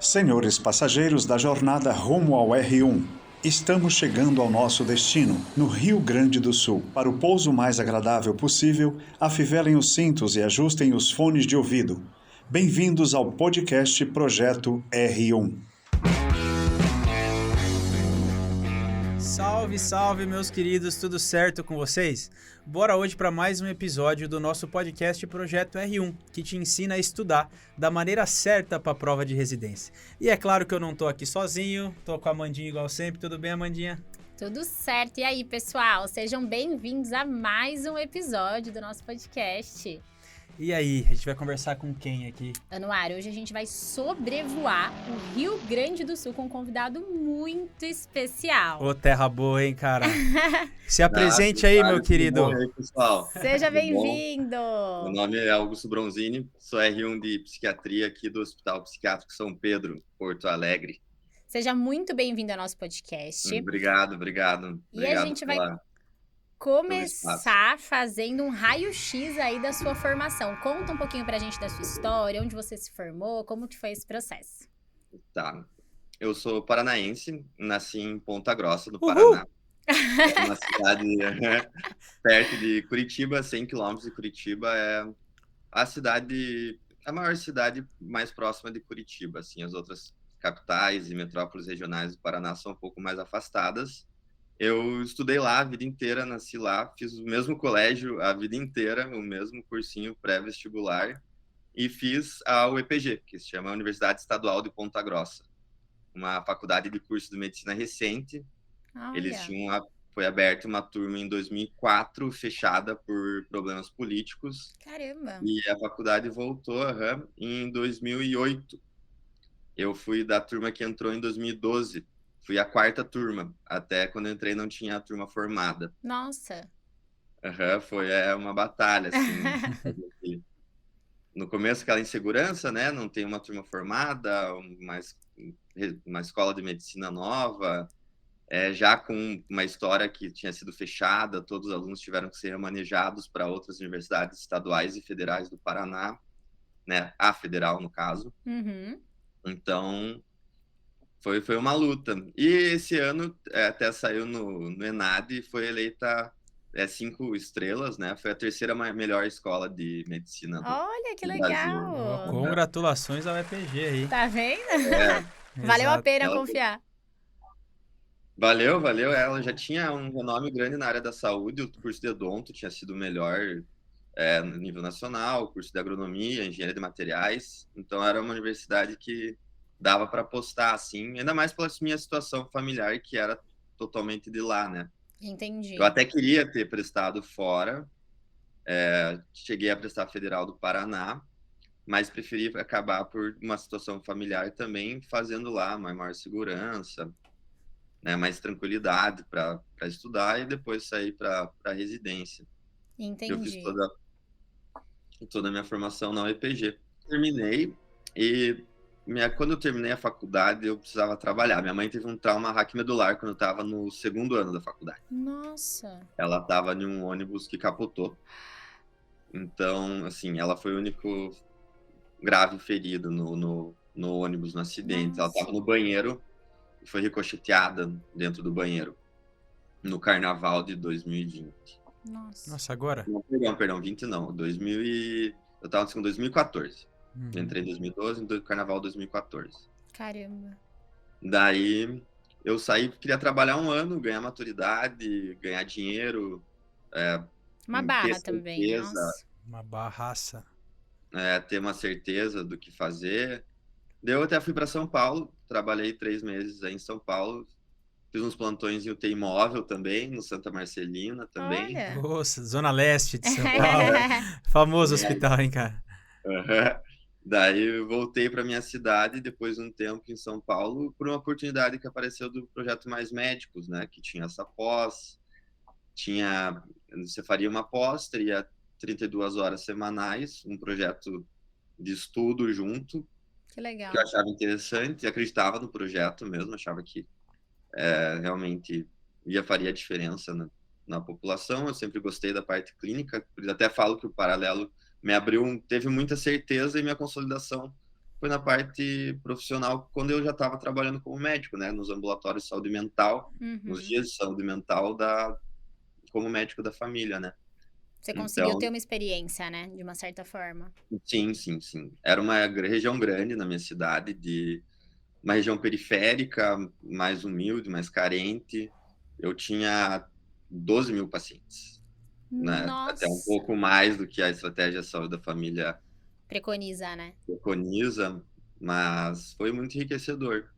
Senhores passageiros da jornada rumo ao R1, estamos chegando ao nosso destino, no Rio Grande do Sul. Para o pouso mais agradável possível, afivelem os cintos e ajustem os fones de ouvido. Bem-vindos ao podcast Projeto R1. Salve, salve, meus queridos, tudo certo com vocês? Bora hoje para mais um episódio do nosso podcast Projeto R1, que te ensina a estudar da maneira certa para a prova de residência. E é claro que eu não tô aqui sozinho, tô com a Amandinha igual sempre. Tudo bem, Amandinha? Tudo certo. E aí, pessoal? Sejam bem-vindos a mais um episódio do nosso podcast. E aí, a gente vai conversar com quem aqui? Anuário, hoje a gente vai sobrevoar o Rio Grande do Sul com um convidado muito especial. Ô, terra boa, hein, cara? Se apresente aí, meu querido. Bom, aí, pessoal. Seja bem-vindo! Meu nome é Augusto Bronzini, sou R1 de Psiquiatria aqui do Hospital Psiquiátrico São Pedro, Porto Alegre. Seja muito bem-vindo ao nosso podcast. Obrigado. E a gente vai começar fazendo um raio-x aí da sua formação. Conta um pouquinho pra gente da sua história, onde você se formou, como que foi esse processo. Tá. Eu sou paranaense, nasci em Ponta Grossa, do Paraná. É uma cidade perto de Curitiba, 100 quilômetros de Curitiba. É a maior cidade mais próxima de Curitiba. Assim, as outras capitais e metrópoles regionais do Paraná são um pouco mais afastadas. Eu estudei lá a vida inteira, nasci lá, fiz o mesmo colégio a vida inteira, o mesmo cursinho pré-vestibular, e fiz a UEPG, que se chama Universidade Estadual de Ponta Grossa, uma faculdade de curso de medicina recente. Foi aberta uma turma em 2004, fechada por problemas políticos. Caramba! E a faculdade voltou em 2008. Eu fui da turma que entrou em 2012. Fui a quarta turma. Até quando eu entrei não tinha a turma formada. Nossa! Foi uma batalha, assim. No começo, aquela insegurança, né? Não tem uma turma formada, uma escola de medicina nova, já com uma história que tinha sido fechada, todos os alunos tiveram que ser remanejados para outras universidades estaduais e federais do Paraná, né? A federal, no caso. Uhum. Então, foi uma luta. E esse ano, até saiu no ENAD, foi eleita 5 estrelas, né? Foi a terceira melhor escola de medicina Olha, que do legal! Brasil. Congratulações ao EPG aí. Tá vendo? Valeu a pena confiar. Valeu. Ela já tinha um renome grande na área da saúde. O curso de odonto tinha sido o melhor no nível nacional, o curso de agronomia, engenharia de materiais. Então, era uma universidade que dava para apostar, assim, ainda mais pela minha situação familiar, que era totalmente de lá, né? Entendi. Eu até queria ter prestado fora, cheguei a prestar Federal do Paraná, mas preferi acabar por uma situação familiar também, fazendo lá uma maior segurança, né, mais tranquilidade para estudar e depois sair para residência. Entendi. Eu fiz toda a minha formação na UEPG. Terminei e quando eu terminei a faculdade, eu precisava trabalhar. Minha mãe teve um trauma raquimedular quando eu estava no segundo ano da faculdade. Nossa! Ela estava em um ônibus que capotou. Então, assim, ela foi o único grave ferido no ônibus, no acidente. Nossa. Ela estava no banheiro e foi ricocheteada dentro do banheiro no carnaval de 2020. Nossa, agora? Não, perdão, 20 não. Eu estava em 2014. Entrei em 2012, no carnaval 2014. Caramba. Daí eu saí, queria trabalhar um ano, ganhar maturidade, ganhar dinheiro. Uma barra também, nossa. Uma barraça. Ter uma certeza do que fazer. Daí eu até fui para São Paulo, trabalhei 3 meses aí em São Paulo. Fiz uns plantões em UTI móvel também, no Santa Marcelina também. Olha. Nossa, Zona Leste de São Paulo. Famoso hospital, hein, cara? Daí eu voltei para minha cidade depois de um tempo em São Paulo por uma oportunidade que apareceu do projeto Mais Médicos, né? Que tinha essa pós, você faria uma pós, teria 32 horas semanais, um projeto de estudo junto. Que legal. Que eu achava interessante, acreditava no projeto mesmo, achava que realmente faria diferença na população. Eu sempre gostei da parte clínica, até falo que o paralelo teve muita certeza e minha consolidação foi na parte profissional, quando eu já estava trabalhando como médico, né? Nos ambulatórios de saúde mental, nos Uhum. dias de saúde mental como médico da família, né? Você conseguiu Então, ter uma experiência, né? De uma certa forma. sim, sim, sim. Era uma região grande na minha cidade, uma região periférica, mais humilde, mais carente. Eu tinha 12 mil pacientes, né? Até um Nossa. pouco mais do que a estratégia de saúde da família Preconiza, né? preconiza, mas foi muito enriquecedor.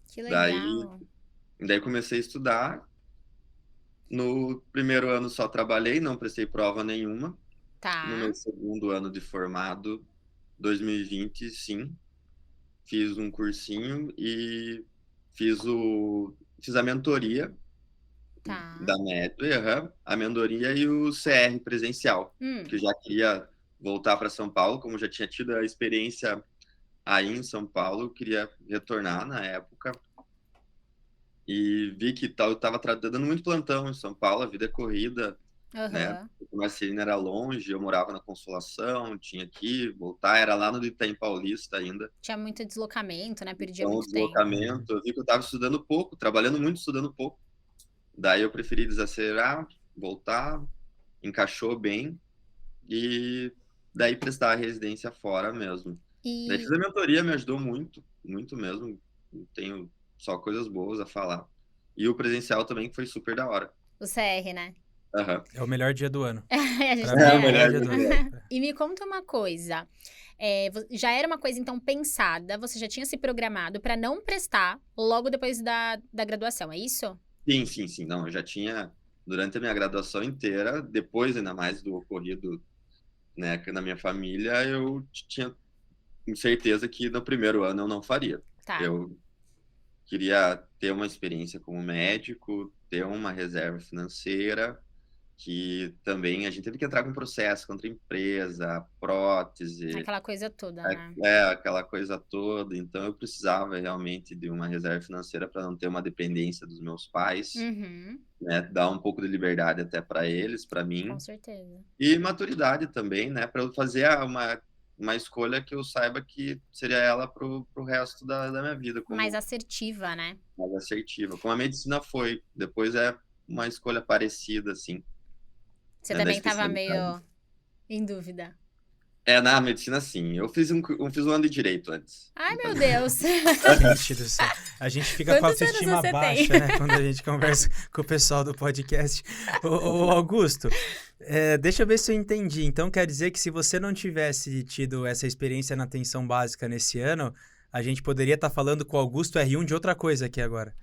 Que Daí, legal. daí comecei a estudar. No primeiro ano só trabalhei, não prestei prova nenhuma. No Tá. meu segundo ano de formado, 2020, sim, fiz um cursinho e fiz a mentoria Tá. da MED, a mentoria e o CR presencial, Hum. que já queria voltar para São Paulo, como já tinha tido a experiência aí em São Paulo, queria retornar na época e vi que eu estava dando muito plantão em São Paulo, a vida é corrida, né? Aham. O Marcelino era longe, eu morava na Consolação, tinha que voltar, era lá no Itaim Paulista ainda. Tinha muito deslocamento, né? Perdia Então, o muito tempo. Uhum. deslocamento, eu vi que eu estava estudando pouco, trabalhando muito, estudando pouco. Daí eu preferi desacelerar, voltar, encaixou bem e daí prestar a residência fora mesmo. Daí fiz E a mentoria, me ajudou muito, muito mesmo. Tenho só coisas boas a falar. E o presencial também que foi super da hora. o CR, né? Aham. É o melhor dia do ano. A gente Pra tá. mim é o É, melhor melhor dia do do que ano. é. E me conta uma coisa. Já era uma coisa, então, pensada, você já tinha se programado para não prestar logo depois da graduação, é isso? Sim, sim, sim. Não, eu já tinha, durante a minha graduação inteira, depois ainda mais do ocorrido, né, que na minha família, eu tinha certeza que no primeiro ano eu não faria. Tá. Eu queria ter uma experiência como médico, ter uma reserva financeira, que também a gente teve que entrar com processo contra a empresa, prótese, Aquela coisa toda, né? aquela coisa toda. Então eu precisava realmente de uma reserva financeira para não ter uma dependência dos meus pais, Uhum, né? Dar um pouco de liberdade até para eles, para com mim. certeza. E maturidade também, né? Para eu fazer uma escolha que eu saiba que seria ela pro resto da minha vida, Mais como assertiva, né? mais assertiva. Como a medicina foi. Depois é uma escolha parecida, assim, Você né? Da também tava especialidade. meio em dúvida. É, na medicina, sim. Eu fiz um ano de direito antes. Ai, Não meu fazia. Deus! Gente do céu. A gente fica com a Quantos anos autoestima você tem? baixa, né? Quando a gente conversa com o pessoal do podcast. Ô, Augusto, deixa eu ver se eu entendi. Então quer dizer que se você não tivesse tido essa experiência na atenção básica nesse ano, a gente poderia estar falando com o Augusto R1 de outra coisa aqui agora.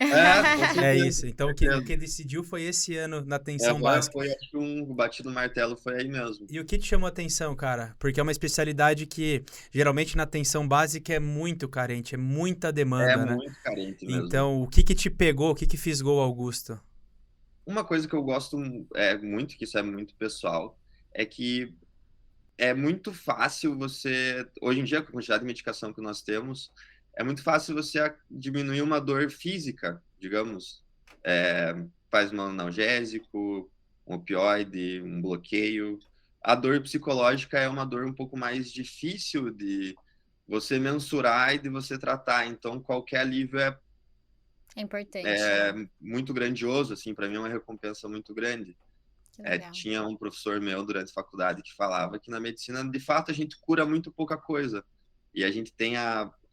Com É certeza, isso. Então com o que certeza. decidiu foi esse ano na atenção básica. Foi, acho que o batido martelo foi aí mesmo. E o que te chamou a atenção, cara? Porque é uma especialidade que geralmente na atenção básica é muito carente, é muita É demanda, né? muito carente mesmo. Então, o que te pegou, o que fisgou o Augusto? Uma coisa que eu gosto muito, que isso é muito pessoal, é que é muito fácil você, hoje em dia, com a quantidade de medicação que nós temos, é muito fácil você diminuir uma dor física, digamos. É, faz um analgésico, um opioide, um bloqueio. A dor psicológica é uma dor um pouco mais difícil de você mensurar e de você tratar. Então, qualquer alívio É importante. é muito grandioso, assim, para mim é uma recompensa muito grande. Que legal. Tinha um professor meu durante a faculdade que falava que na medicina, de fato, a gente cura muito pouca coisa. E a gente tem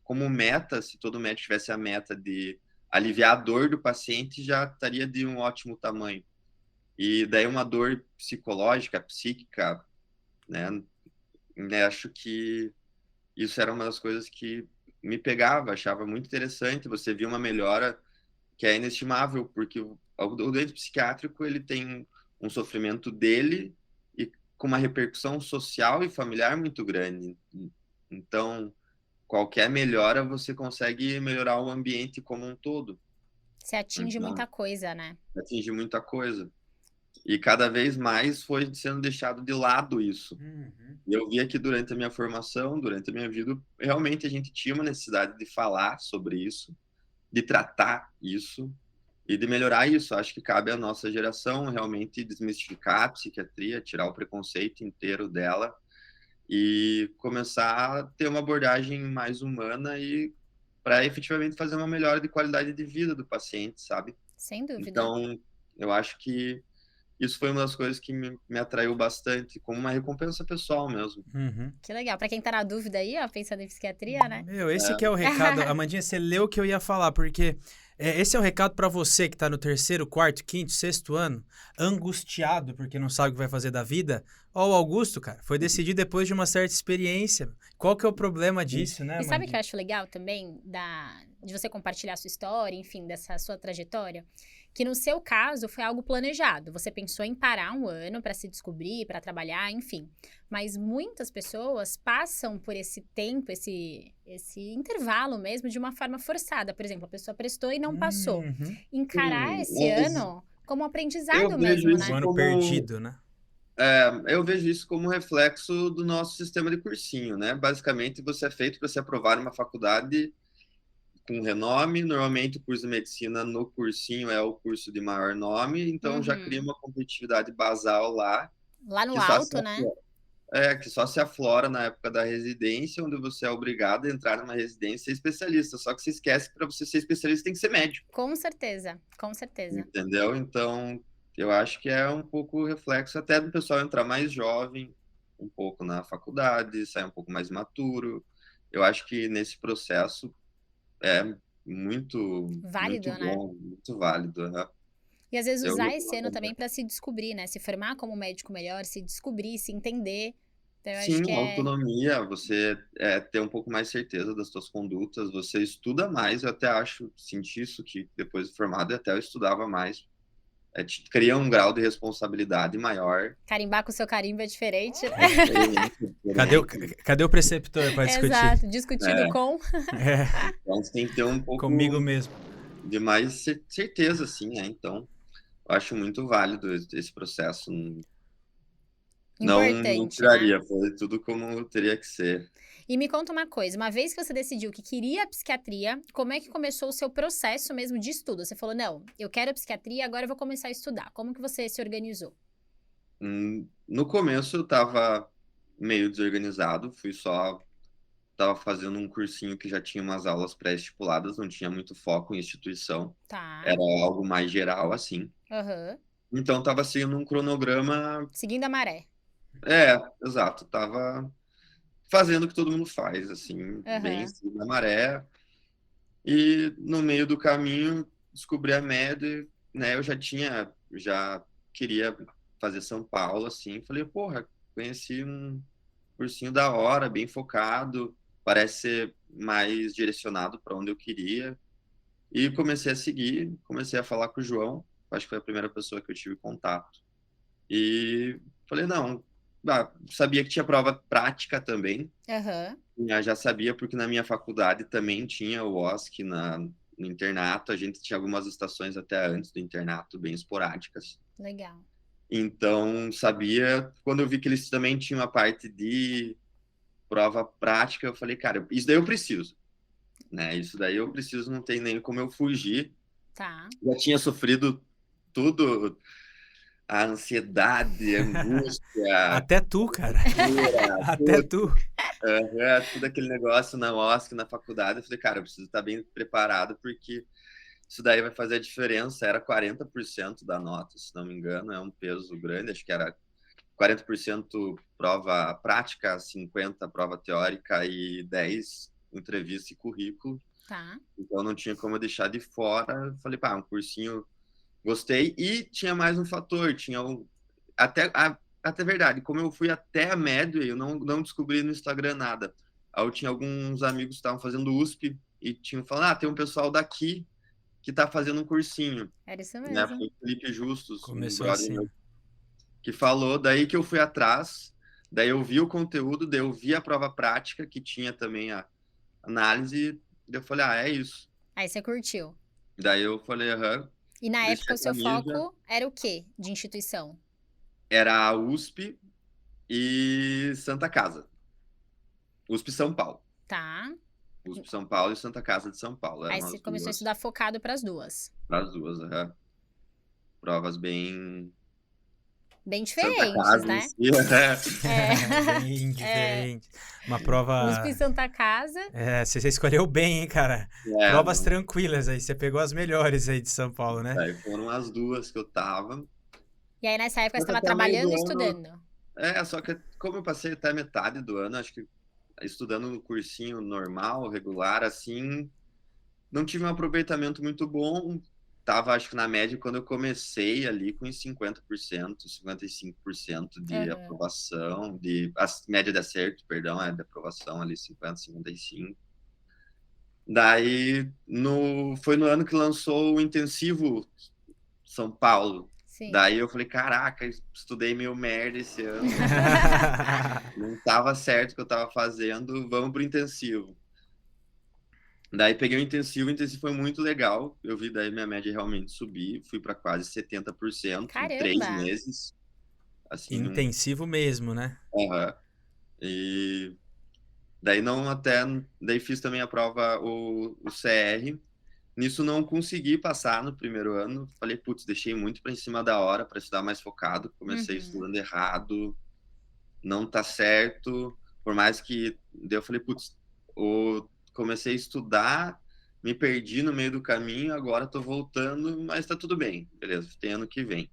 como meta, se todo médico tivesse a meta de aliviar a dor do paciente, já estaria de um ótimo tamanho. E daí uma dor psicológica, psíquica, né, acho que isso era uma das coisas que me pegava, achava muito interessante. Você via uma melhora que é inestimável, porque o doente psiquiátrico ele tem um sofrimento dele e com uma repercussão social e familiar muito grande. Então, qualquer melhora, você consegue melhorar o ambiente como um todo. Você atinge Então, muita coisa, né? atingir muita coisa. E cada vez mais foi sendo deixado de lado isso. Uhum. E eu via que durante a minha formação, durante a minha vida, realmente a gente tinha uma necessidade de falar sobre isso, de tratar isso e de melhorar isso. Acho que cabe à nossa geração realmente desmistificar a psiquiatria, tirar o preconceito inteiro dela e começar a ter uma abordagem mais humana e para efetivamente fazer uma melhora de qualidade de vida do paciente, sabe? Sem dúvida. Então, eu acho que isso foi uma das coisas que me atraiu bastante, como uma recompensa pessoal mesmo. Uhum. Que legal. Pra quem tá na dúvida aí, ó, pensando em psiquiatria, né? Meu, esse que é o recado. Amandinha, você leu o que eu ia falar, porque esse é o recado pra você que tá no 3º, 4º, 5º, 6º ano, angustiado porque não sabe o que vai fazer da vida. Ó, o Augusto, cara, foi decidir depois de uma certa experiência. Qual que é o problema disso, né, E sabe o que eu Amandinha? acho legal também de você compartilhar a sua história, enfim, dessa sua trajetória? Que no seu caso foi algo planejado. Você pensou em parar um ano para se descobrir, para trabalhar, enfim. Mas muitas pessoas passam por esse tempo, esse intervalo mesmo, de uma forma forçada. Por exemplo, a pessoa prestou e não passou. Uhum. Encarar esse Mas ano como um eu aprendizado vejo mesmo, isso Um né? ano perdido, né? eu vejo isso como reflexo do nosso sistema de cursinho, né? Basicamente, você é feito para se aprovar em uma faculdade com renome. Normalmente, o curso de medicina no cursinho é o curso de maior nome, então já cria Uhum. uma competitividade basal lá, Lá no que só se alto, né? que só se aflora na época da residência, onde você é obrigado a entrar numa residência e ser especialista. Só que você esquece que para você ser especialista tem que ser médico, Com certeza, com certeza. entendeu? Então, eu acho que é um pouco reflexo até do pessoal entrar mais jovem, um pouco na faculdade, sair um pouco mais maturo. Eu acho que nesse processo é muito Válido, né? bom, muito válido, né? E às vezes Eu usar esse ano recomendaria. também para se descobrir, né? Se formar como médico melhor, se descobrir, se entender. Então eu acho Sim, que uma é autonomia, você ter um pouco mais certeza das suas condutas, você estuda mais, eu até acho, senti isso que depois de formado, até eu estudava mais, te cria um grau de responsabilidade maior, carimbar com o seu carimbo é diferente, né? é experiência Cadê o, diferente, cadê o preceptor para discutir? Exato, discutido né? com. É, Então você tem que ter um comigo pouco mesmo. de mais certeza, assim, né? Então, eu acho muito válido esse processo. Não Importante, né? tiraria, foi tudo como teria que ser. E me conta uma coisa, uma vez que você decidiu que queria a psiquiatria, como é que começou o seu processo mesmo de estudo? Você falou, não, eu quero a psiquiatria, agora eu vou começar a estudar. Como que você se organizou? No começo eu tava meio desorganizado, tava fazendo um cursinho que já tinha umas aulas pré-estipuladas, não tinha muito foco em instituição, Tá, era algo mais geral, assim. aham. Então tava seguindo um cronograma, Seguindo a maré. exato, tava fazendo o que todo mundo faz, assim, bem em Aham. cima da maré. E no meio do caminho descobri a MED, né? Já queria fazer São Paulo, assim. Falei, porra, conheci um cursinho da hora, bem focado, parece ser mais direcionado para onde eu queria. E comecei a seguir, comecei a falar com o João, acho que foi a primeira pessoa que eu tive contato. E falei, não, sabia que tinha prova prática também, Aham. eu já sabia porque na minha faculdade também tinha o OSC no internato, a gente tinha algumas estações até antes do internato, bem esporádicas. Legal. Então, sabia, quando eu vi que eles também tinham a parte de prova prática, eu falei, cara, isso daí eu preciso, né? Isso daí eu preciso, não tem nem como eu fugir. Tá. Já tinha sofrido tudo, a ansiedade, a angústia, Até tu, cara. Até tudo, tu. tudo aquele negócio na OSC, na faculdade. Eu falei, cara, eu preciso estar bem preparado, porque isso daí vai fazer a diferença. Era 40% da nota, se não me engano, é um peso grande, acho que era 40% prova prática, 50% prova teórica e 10% entrevista e currículo. Tá. Então não tinha como eu deixar de fora. Eu falei, pá, um cursinho, gostei. E tinha mais um fator, até verdade, como eu fui até a Medway, eu não descobri no Instagram nada. Aí eu tinha alguns amigos que estavam fazendo USP e tinham falado, tem um pessoal daqui que tá fazendo um cursinho, Era isso né? mesmo. Foi o Felipe Justus, um Começou brother assim. meu, que falou, daí que eu fui atrás, daí eu vi o conteúdo, daí eu vi a prova prática, que tinha também a análise, daí eu falei, é isso. Aí você curtiu. Daí eu falei, aham, E na deixei época o a seu camisa, foco era o quê de instituição? era a USP e Santa Casa. USP São Paulo. Tá. USP São Paulo e Santa Casa de São Paulo. Aí Eram você as começou a duas, estudar focado para as duas. as duas, aham. Provas bem Bem Santa diferentes, Casa em né? si. Bem É. diferente. Uma prova. USP e Santa Casa. Você escolheu bem, hein, cara? Provas Não. tranquilas aí. Você pegou as melhores aí de São Paulo, né? Daí foram as duas que eu tava. E aí, nessa época, você Só que estava até o meio trabalhando do e ano. estudando? Só que como eu passei até metade do ano, acho que estudando no cursinho normal, regular, assim, não tive um aproveitamento muito bom. Tava, acho que na média, quando eu comecei ali com uns 50%, 55% de Aham. aprovação, média de acerto, perdão, de aprovação ali, 50, 55. Daí, foi no ano que lançou o Intensivo São Paulo. Sim. Daí eu falei, caraca, estudei meio merda esse ano, não tava certo o que eu tava fazendo, vamos pro intensivo. Daí peguei o intensivo foi muito legal, eu vi daí minha média realmente subir, fui para quase 70% em 3 Caramba! meses, assim, Intensivo mesmo, né? Aham. E daí daí fiz também a prova, o CR, nisso não consegui passar no primeiro ano, falei, putz, deixei muito para em cima da hora para estudar mais focado, comecei Uhum. estudando errado, não tá certo, por mais que daí eu falei, putz, comecei a estudar, me perdi no meio do caminho, agora tô voltando, mas tá tudo bem, beleza, tem ano que vem.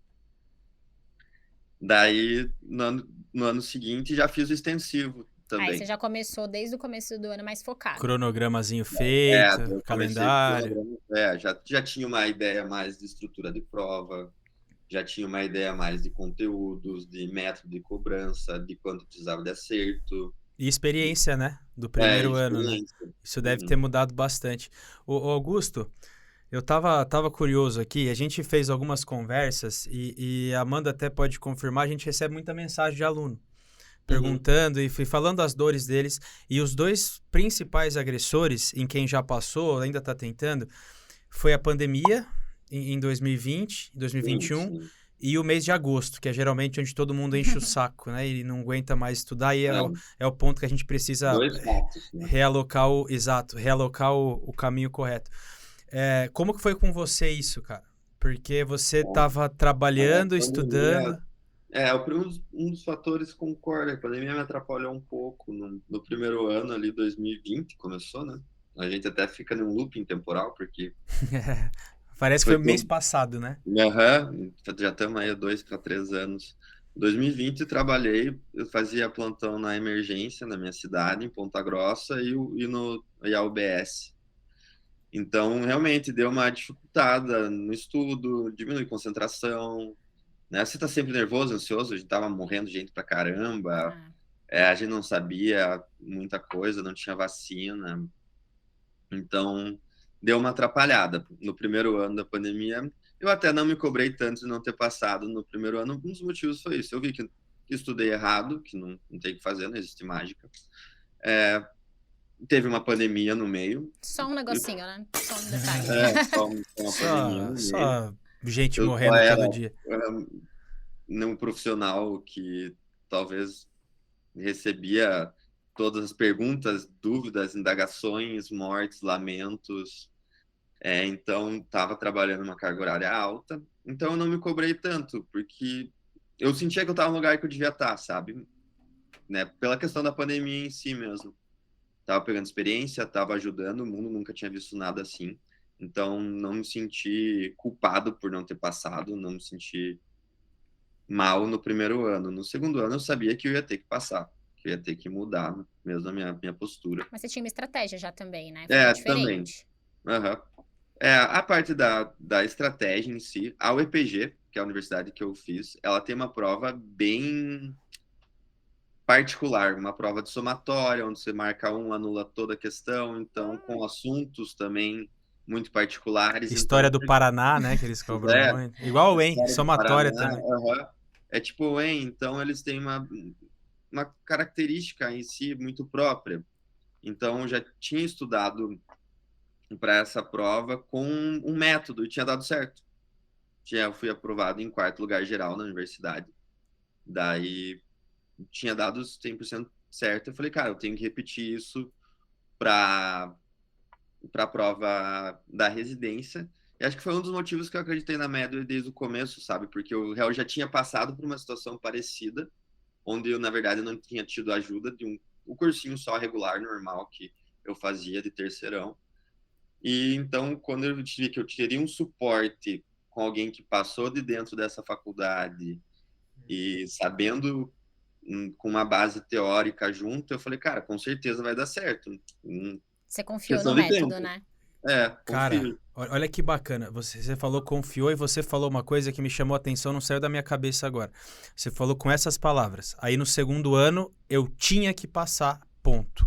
Daí, no ano seguinte, já fiz o extensivo Aí você também. já começou desde o começo do ano mais focado. Cronogramazinho feito, Eu comecei com o calendário. cronograma, já tinha uma ideia mais de estrutura de prova, já tinha uma ideia mais de conteúdos, de método de cobrança, de quanto precisava de acerto. E experiência, né? Do primeiro ano, né? Experiência. Isso deve ter mudado bastante. Ô Augusto, eu tava curioso aqui, a gente fez algumas conversas e a Amanda até pode confirmar, a gente recebe muita mensagem de aluno perguntando e fui falando as dores deles. E os dois principais agressores em quem já passou, ainda está tentando, foi a pandemia em 2020, 2021 Sim. e o mês de agosto, que é geralmente onde todo mundo enche o saco, né? E não aguenta mais estudar e é o ponto que a gente precisa Dois fatos, né? realocar o caminho correto. Como que foi com você isso, cara? Porque você estava trabalhando, estudando... Um dos fatores concorda. A pandemia me atrapalhou um pouco no primeiro ano ali, 2020, começou, né? A gente até fica num looping temporal, porque Parece que foi mês passado, né? já estamos aí há 2 para 3 anos. 2020 eu fazia plantão na emergência na minha cidade, em Ponta Grossa, e a UBS. Então, realmente, deu uma dificultada no estudo, diminui concentração, né? Você tá sempre nervoso, ansioso, a gente tava morrendo de gente pra caramba, a gente não sabia muita coisa, não tinha vacina, então deu uma atrapalhada. No primeiro ano da pandemia, eu até não me cobrei tanto de não ter passado no primeiro ano, um dos motivos foi isso, eu vi que estudei errado, que não tem o que fazer, não existe mágica. Teve uma pandemia no meio. Só um negocinho, né? Só um detalhe. Só uma pandemia no meio. Só gente Eu morrendo todo dia. Um profissional que talvez recebia todas as perguntas, dúvidas, indagações, mortes, lamentos. Então, estava trabalhando uma carga horária alta. Então, eu não me cobrei tanto, porque eu sentia que eu estava no lugar que eu devia estar, sabe? Né? Pela questão da pandemia em si mesmo. Estava pegando experiência, estava ajudando, o mundo nunca tinha visto nada assim. Então, não me senti culpado por não ter passado, não me senti mal no primeiro ano. No segundo ano, eu sabia que eu ia ter que passar, que eu ia ter que mudar mesmo a minha postura. Mas você tinha uma estratégia já também, né? Foi diferente. Também. A parte da estratégia em si, a UEPG, que é a universidade que eu fiz, ela tem uma prova bem particular, uma prova de somatória, onde você marca anula toda a questão, então com assuntos também muito particulares. História então, do Paraná, né, que eles cobram muito. Igual o EM, somatória também. É tipo o EM, então eles têm uma característica em si muito própria. Então, eu já tinha estudado para essa prova com um método e tinha dado certo. Eu fui aprovado em 4º lugar geral na universidade. Daí, tinha dado 100% certo. Eu falei, cara, eu tenho que repetir isso para a prova da residência. E acho que foi um dos motivos que eu acreditei na Medway desde o começo, sabe? Porque eu já tinha passado por uma situação parecida, onde eu, na verdade, não tinha tido ajuda de um cursinho só regular, normal, que eu fazia de terceirão. E então, quando eu tive que eu teria um suporte com alguém que passou de dentro dessa faculdade e sabendo com uma base teórica junto, eu falei, cara, com certeza vai dar certo. Você confiou Questão no de método, tempo. né? Cara, Confio. olha que bacana. Você falou confiou e você falou uma coisa que me chamou a atenção, não saiu da minha cabeça agora. Você falou com essas palavras. Aí no segundo ano eu tinha que passar, ponto.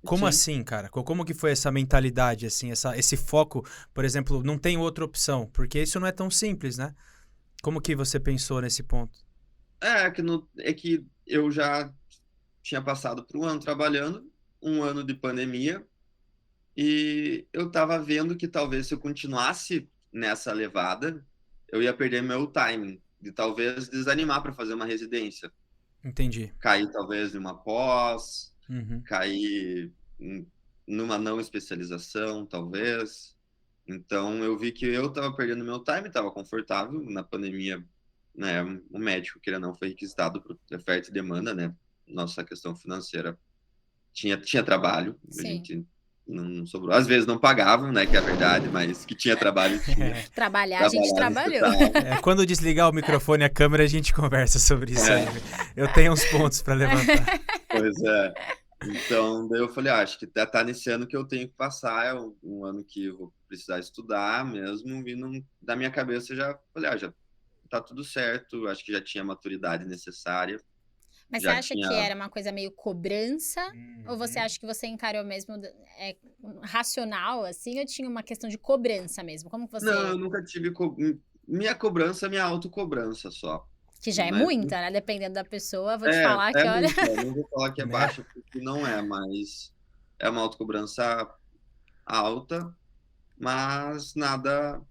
Como Sim. assim, cara? Como que foi essa mentalidade, assim, esse foco, por exemplo, não tem outra opção? Porque isso não é tão simples, né? Como que você pensou nesse ponto? É que eu já tinha passado por um ano trabalhando, um ano de pandemia, e eu estava vendo que talvez se eu continuasse nessa levada, eu ia perder meu timing, de talvez desanimar para fazer uma residência. Entendi. Cair talvez numa pós, Uhum. cair numa não especialização, talvez. Então eu vi que eu estava perdendo meu time, estava confortável na pandemia, né? O médico, querendo ou não, foi requisitado por oferta e demanda, né? Nossa questão financeira tinha trabalho, a Sim. gente não sobrou. Às vezes não pagavam, né? Que é a verdade, mas que tinha trabalho, tinha. Trabalhar, a gente trabalhou. Quando desligar o microfone e a câmera, a gente conversa sobre isso aí. Eu tenho uns pontos para levantar. Pois é. Então, daí eu falei, acho que tá nesse ano que eu tenho que passar, é um ano que eu vou precisar estudar mesmo, e da minha cabeça já falei, já tá tudo certo, acho que já tinha a maturidade necessária. Mas você acha que era uma coisa meio cobrança? Ou você acha que você encarou mesmo racional, assim, ou tinha uma questão de cobrança mesmo? Como que você... Não, eu nunca tive... Minha cobrança é minha autocobrança só. Que já é Mas- muita, né? Dependendo da pessoa, vou te falar que, olha... muita, não vou falar que é Né? baixa, porque não é, mas é uma autocobrança alta, mas nada...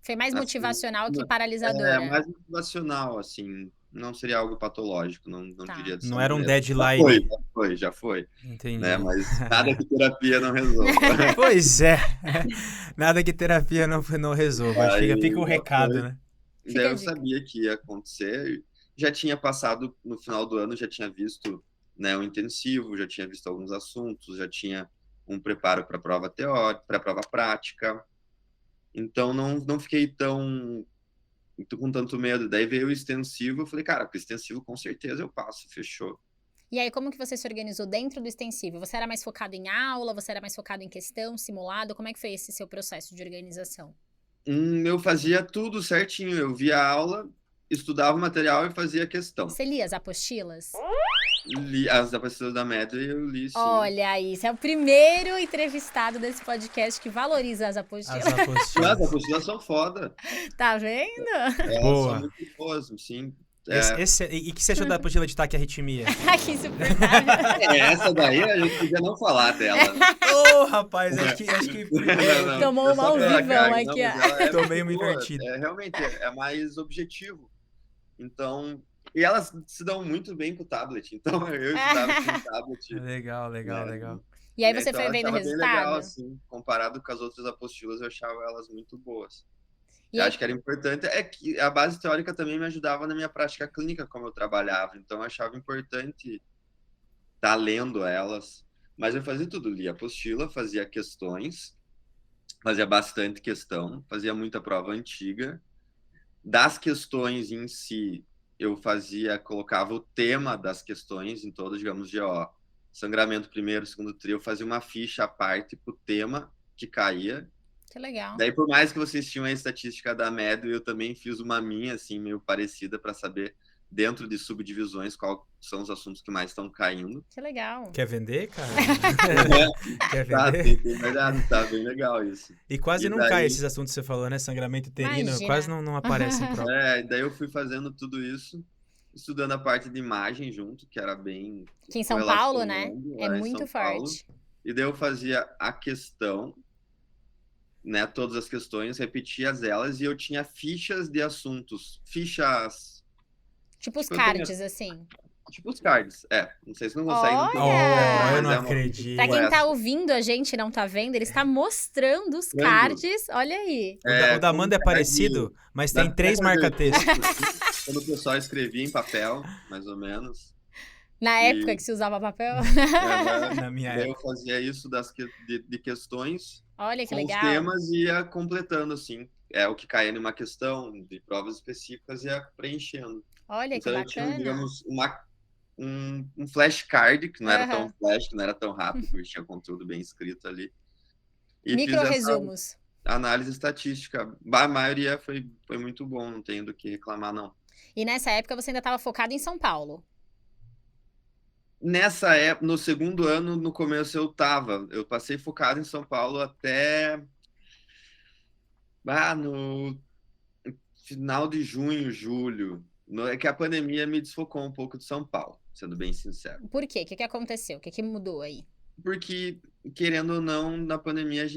Foi mais assim, motivacional que É paralisadora. mais motivacional, assim, não seria algo patológico, não Tá. diria de Não ser era um mesmo. deadline. Já foi, Entendi. né? Mas nada que terapia não resolva. Pois é. Nada que terapia não resolva. Acho que Aí, fica o recado, foi. né? Fica Daí a eu dica. sabia que ia acontecer, já tinha passado no final do ano, já tinha visto, né, o intensivo, já tinha visto alguns assuntos, já tinha um preparo para a prova teórica, para a prova prática, então não fiquei com tanto medo. Daí veio o extensivo, eu falei, cara, com o extensivo com certeza eu passo, fechou. E aí, como que você se organizou dentro do extensivo? Você era mais focado em aula? Você era mais focado em questão, simulado? Como é que foi esse seu processo de organização? Eu fazia tudo certinho, eu via a aula, estudava o material e fazia a questão. Você lia as apostilas? Li as apostilas da Medway, eu li sim. Olha aí, você é o primeiro entrevistado desse podcast que valoriza as apostilas. As apostilas. As apostilas são foda. Tá vendo? Boa. São muito boas, sim. E o que você achou da apostila de taquiarritmia? Que insuportável. Essa daí a gente podia não falar dela. Ô, rapaz, acho que Não, Tomou é uma só ao pela vivão carga, aqui, mas ó. ela é Tomei muito uma boa, invertida. realmente, é mais objetivo. Então, e elas se dão muito bem com o tablet. Então, eu estudava com o tablet. Legal. E aí você Então, foi eu vendo o achava bem legal, resultado? assim, comparado com as outras apostilas, eu achava elas muito boas. E Eu aí- acho que era importante, é que a base teórica também me ajudava na minha prática clínica, como eu trabalhava. Então, eu achava importante estar lendo elas. Mas eu fazia tudo, lia apostila, fazia questões, fazia bastante questão, fazia muita prova antiga. Das questões em si, eu colocava o tema das questões em todas, digamos, sangramento primeiro, segundo trio, eu fazia uma ficha à parte pro tema que caía. Que legal. Daí, por mais que vocês tinham a estatística da Medway, eu também fiz uma minha, assim, meio parecida, para saber, dentro de subdivisões, quais são os assuntos que mais estão caindo. Que legal. Quer vender, cara? Quer Tá, vender? tem verdade, tá bem legal isso. E quase E não daí- cai esses assuntos que você falou, né? Sangramento uterino, Imagina. quase não aparece em prova. Daí eu fui fazendo tudo isso, estudando a parte de imagem junto, que era bem... Aqui em São Paulo, né? correlacionando, É lá em muito São Paulo. forte. E daí eu fazia a questão, né, todas as questões, repetia elas, e eu tinha fichas de assuntos, fichas... Tipo os Eu tenho- cards, assim. Tipo os cards. Não sei se não consegue Olha! Oh, eu mas não é uma acredito. Pra quem tá essa. ouvindo a gente e não tá vendo, ele está mostrando os Mostrando. cards. Olha aí. O da Como Amanda é card parecido, mas tem da 3 década de marca-texto. 80, assim, quando o pessoal escrevia em papel, mais ou menos. Na época E que se usava papel. Na minha daí eu época. fazia isso de questões Olha que com os legal. temas e ia completando, assim. O que caía numa questão de provas específicas ia preenchendo. Olha que Então eu tinha, bacana. digamos, um flashcard, que não era tão Aham. flash, que não era tão rápido, porque tinha conteúdo bem escrito ali. E fiz Micro essa resumos. análise estatística. A maioria foi muito bom, não tenho do que reclamar, não. E nessa época você ainda estava focado em São Paulo. Nessa época, no segundo ano, no começo eu passei focado em São Paulo até no final de junho, julho. É que a pandemia me desfocou um pouco de São Paulo, sendo bem sincero. Por quê? O que aconteceu? O que mudou aí? Porque, querendo ou não, na pandemia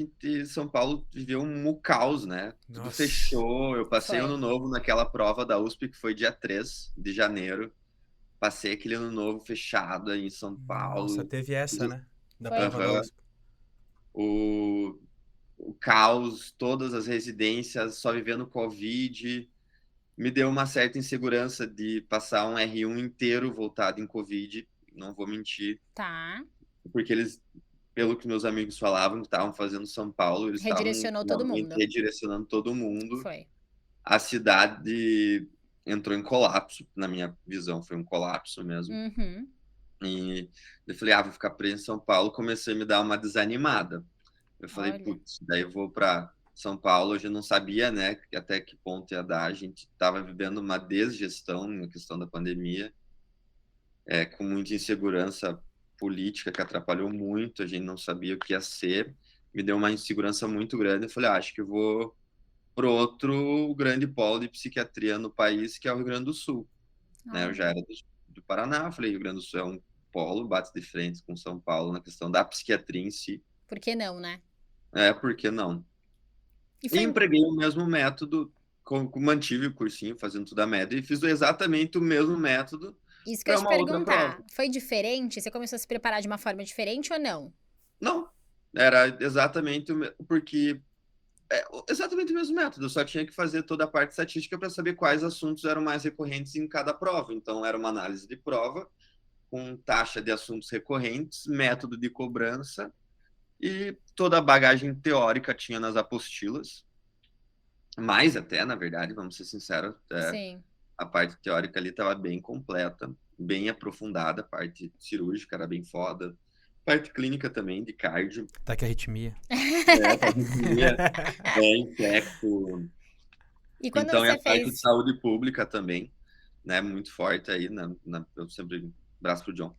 São Paulo viveu um caos, né? Tudo Nossa. fechou. Eu passei Foi. ano novo naquela prova da USP, que foi dia 3 de janeiro. Passei aquele ano novo fechado aí em São Paulo. Nossa, teve essa, né? Da Foi. prova da Aham. USP. O caos, todas as residências só vivendo Covid. Me deu uma certa insegurança de passar um R1 inteiro voltado em Covid, não vou mentir, Tá. porque eles, pelo que meus amigos falavam, que estavam fazendo São Paulo, eles estavam Redirecionou todo realmente mundo. redirecionando todo mundo. Foi. A cidade entrou em colapso, na minha visão, foi um colapso mesmo. Uhum. E eu falei, vou ficar preso em São Paulo, comecei a me dar uma desanimada. Eu falei, Olha. putz, daí eu vou para São Paulo, hoje eu não sabia, né, até que ponto ia dar. A gente estava vivendo uma desgestão na questão da pandemia, com muita insegurança política que atrapalhou muito, a gente não sabia o que ia ser, me deu uma insegurança muito grande. Eu falei, acho que eu vou para outro grande polo de psiquiatria no país, que é o Rio Grande do Sul. Né? Eu já era do Paraná, falei, Rio Grande do Sul é um polo, bate de frente com São Paulo na questão da psiquiatria em si. Por que não, né? Por que não? E E foi empreguei o mesmo método, mantive o cursinho, fazendo tudo a média, e fiz exatamente o mesmo método isso que eu para ia te uma outra perguntar. prova. Foi diferente? Você começou a se preparar de uma forma diferente ou não? Não, era exatamente porque exatamente o mesmo método, eu só tinha que fazer toda a parte estatística para saber quais assuntos eram mais recorrentes em cada prova. Então, era uma análise de prova, com taxa de assuntos recorrentes, método de cobrança, e toda a bagagem teórica tinha nas apostilas. Mais até, na verdade, vamos ser sinceros, Sim. a parte teórica ali estava bem completa, bem aprofundada, a parte cirúrgica era bem foda, parte clínica também, de cardio. Taquiarritmia. Taquiarritmia, infecto. E quando Então, e você a parte fez... de saúde pública também, né, muito forte aí, eu sempre abraço pro John.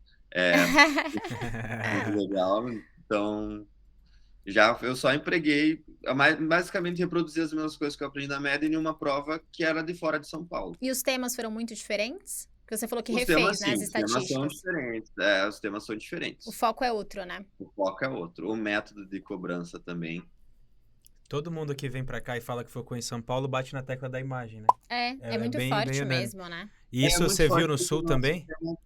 Muito legal. Então, eu só empreguei, basicamente reproduzi as mesmas coisas que eu aprendi na média em uma prova que era de fora de São Paulo. E os temas foram muito diferentes? Porque você falou que Os refez, temas, né, as sim, os temas são estatísticas. diferentes. Os temas são diferentes. O foco é outro, né? O foco é outro. O método de cobrança também. Todo mundo que vem pra cá e fala que focou em São Paulo bate na tecla da imagem, né? É muito bem forte unânime. mesmo, né? E isso muito você forte viu no porque Sul o nosso também? tema-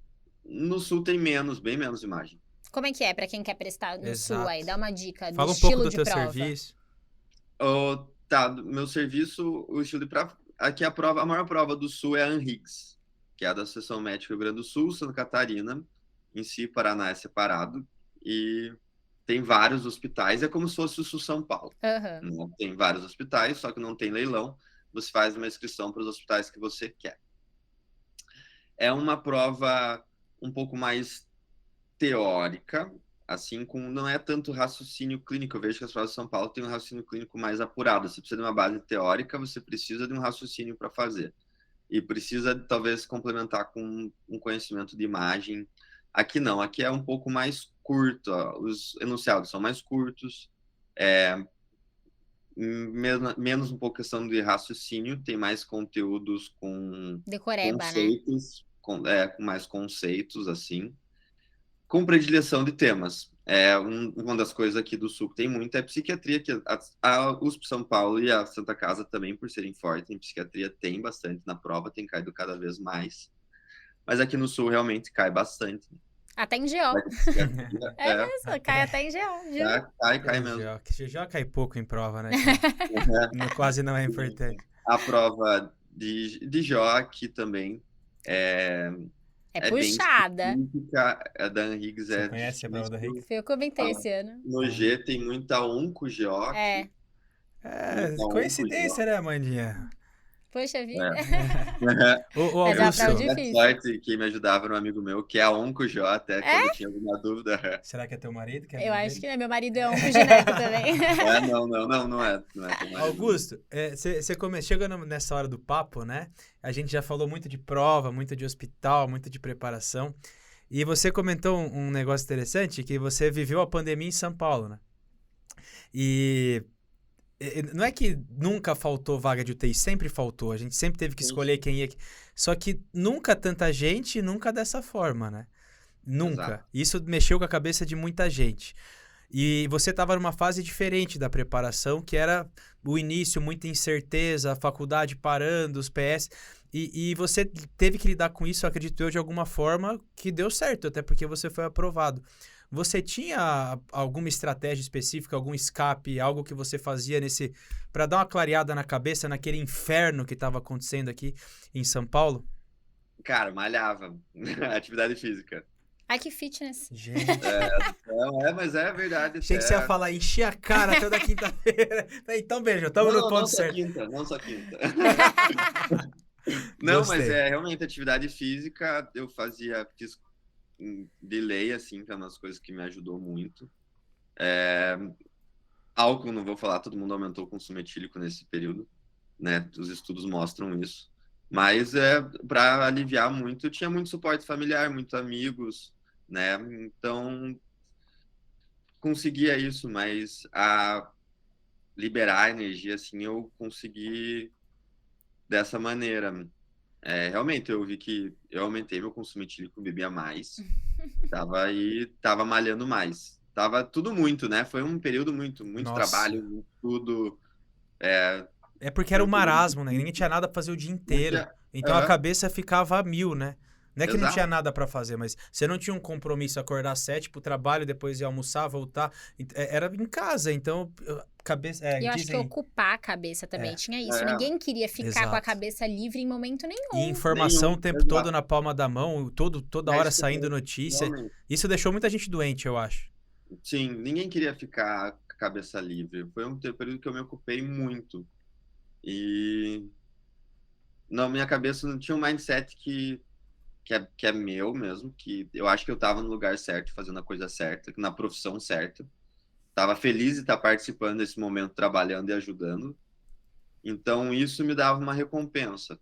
No Sul tem bem menos imagem. Como é que é pra quem quer prestar no Exato. Sul aí? Dá uma dica do Fala um estilo pouco do de teu prova. serviço. Meu serviço, o estilo de prova. Aqui a maior prova do Sul é a ANRIGS, que é a da Associação Médica Rio Grande do Sul, Santa Catarina, em si, Paraná é separado, e tem vários hospitais, é como se fosse o Sul São Paulo. Aham. Né? Tem vários hospitais, só que não tem leilão, você faz uma inscrição para os hospitais que você quer. É uma prova um pouco mais teórica, assim, não é tanto raciocínio clínico. Eu vejo que as provas de São Paulo têm um raciocínio clínico mais apurado. Você precisa de uma base teórica, você precisa de um raciocínio para fazer. E precisa, talvez, complementar com um conhecimento de imagem. Aqui não, aqui é um pouco mais curto, os enunciados são mais curtos, menos um pouco questão de raciocínio, tem mais conteúdos com Decoreba, né? conceitos, com mais conceitos, assim, com predileção de temas. Uma das coisas aqui do Sul que tem muito é psiquiatria, que a USP São Paulo e a Santa Casa também, por serem fortes em psiquiatria, tem bastante na prova, tem caído cada vez mais. Mas aqui no sul realmente cai bastante. Até em GO. É mesmo, cai até em GO, juro. Cai mesmo. GO cai pouco em prova, né? Quase não é importante. A prova de GO aqui também é puxada. Bem específica. A da Higgs Você conhece a prova da Higgs? Eu comentei esse ano. No G tem muita OncoGO. Coincidência, né, Amandinha? Poxa vida. Mas é uma prova difícil. Sorte que me ajudava um amigo meu, que é a OncoGO, até quando eu tinha alguma dúvida. Será que é teu marido? Eu acho que é. Meu marido é oncogenético também. Não é. Augusto, você chegando nessa hora do papo, né? A gente já falou muito de prova, muito de hospital, muito de preparação. E você comentou um negócio interessante, que você viveu a pandemia em São Paulo, né? E não é que nunca faltou vaga de UTI, sempre faltou. A gente sempre teve que escolher quem ia. Só que nunca tanta gente, nunca dessa forma, né? Nunca. Exato. Isso mexeu com a cabeça de muita gente. E você estava numa fase diferente da preparação, que era o início, muita incerteza, a faculdade parando, os PS. E você teve que lidar com isso, acredito eu, de alguma forma que deu certo, até porque você foi aprovado. Você tinha alguma estratégia específica, algum escape, algo que você fazia para dar uma clareada na cabeça naquele inferno que estava acontecendo aqui em São Paulo? Cara, malhava. Atividade física. Ai, que fitness. Gente. Mas é verdade. Achei que você ia falar, encher a cara toda quinta-feira. Então, beijo, estamos no ponto certo. Não só quinta. Não, mas realmente atividade física eu fiz de lei, assim, que é uma das coisas que me ajudou muito. Álcool, não vou falar, todo mundo aumentou o consumo etílico nesse período, né? Os estudos mostram isso. Mas para aliviar muito, eu tinha muito suporte familiar, muitos amigos, né? Então, conseguia isso, mas a liberar a energia, assim, eu consegui dessa maneira. Realmente, eu vi que eu aumentei meu consumo etílico, bebia mais, tava malhando mais. Tava tudo muito, né? Foi um período muito trabalho, muito tudo. Porque era o marasmo, né? Ninguém tinha nada pra fazer o dia inteiro. Então a cabeça ficava a mil, né? Não é que não tinha nada pra fazer, mas você não tinha um compromisso, acordar às 7 pro trabalho, depois ir almoçar, voltar. Era em casa, então cabeça... eu acho que ocupar a cabeça também tinha isso. Ninguém queria ficar com a cabeça livre em momento nenhum. E informação o tempo todo na palma da mão, toda hora saindo notícia. Realmente. Isso deixou muita gente doente, eu acho. Sim, ninguém queria ficar com a cabeça livre. Foi um período que eu me ocupei muito. E na minha cabeça não tinha um mindset que é meu mesmo, que eu acho que eu estava no lugar certo, fazendo a coisa certa, na profissão certa. Estava feliz de estar participando desse momento, trabalhando e ajudando. Então, isso me dava uma recompensa.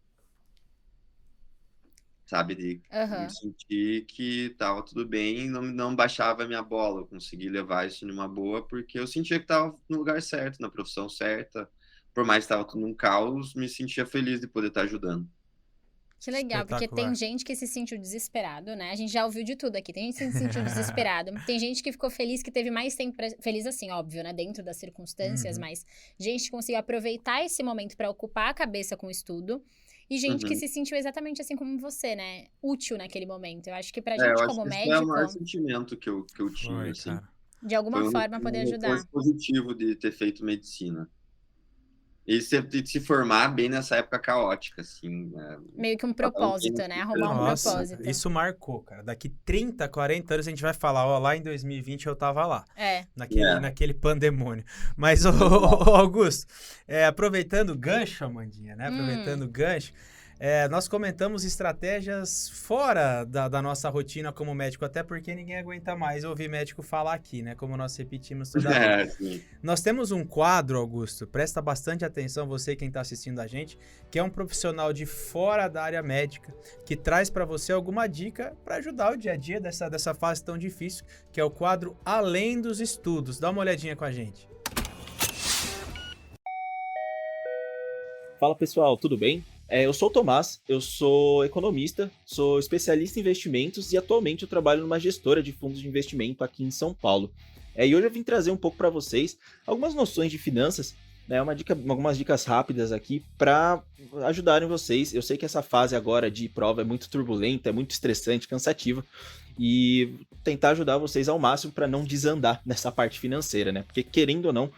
Sabe? De sentir que estava tudo bem e não baixava a minha bola. Eu consegui levar isso numa boa, porque eu sentia que estava no lugar certo, na profissão certa. Por mais que estava tudo um caos, me sentia feliz de poder estar ajujando. Que legal, porque tem gente que se sentiu desesperado, né? A gente já ouviu de tudo aqui. Tem gente que se sentiu desesperado. Tem gente que ficou feliz, que teve mais tempo feliz assim, óbvio, né? Dentro das circunstâncias, mas gente que conseguiu aproveitar esse momento para ocupar a cabeça com o estudo. E gente que se sentiu exatamente assim como você, né? Útil naquele momento. Eu acho que pra gente como médico... É o maior sentimento que eu tinha, assim. Cara. De alguma forma poder ajudar. Foi positivo de ter feito medicina. E se formar bem nessa época caótica, assim. Meio que um propósito, né? Arrumar um propósito. Isso marcou, cara. Daqui 30, 40 anos a gente vai falar, lá em 2020 eu tava lá. Naquele pandemônio. Mas, Augusto, aproveitando o gancho, Amandinha, né? Aproveitando o gancho, nós comentamos estratégias fora da nossa rotina como médico, até porque ninguém aguenta mais ouvir médico falar aqui, né? Como nós repetimos toda vez. Nós temos um quadro, Augusto, presta bastante atenção, você quem está assistindo a gente, que é um profissional de fora da área médica, que traz para você alguma dica para ajudar o dia a dia dessa fase tão difícil, que é o quadro Além dos Estudos. Dá uma olhadinha com a gente. Fala pessoal, tudo bem? Eu sou o Tomás, eu sou economista, sou especialista em investimentos e atualmente eu trabalho numa gestora de fundos de investimento aqui em São Paulo. E hoje eu vim trazer um pouco para vocês algumas noções de finanças né, algumas dicas rápidas aqui para ajudarem vocês. Eu sei que essa fase agora de prova é muito turbulenta, é muito estressante, cansativa, e tentar ajudar vocês ao máximo para não desandar nessa parte financeira, né? Porque querendo ou não,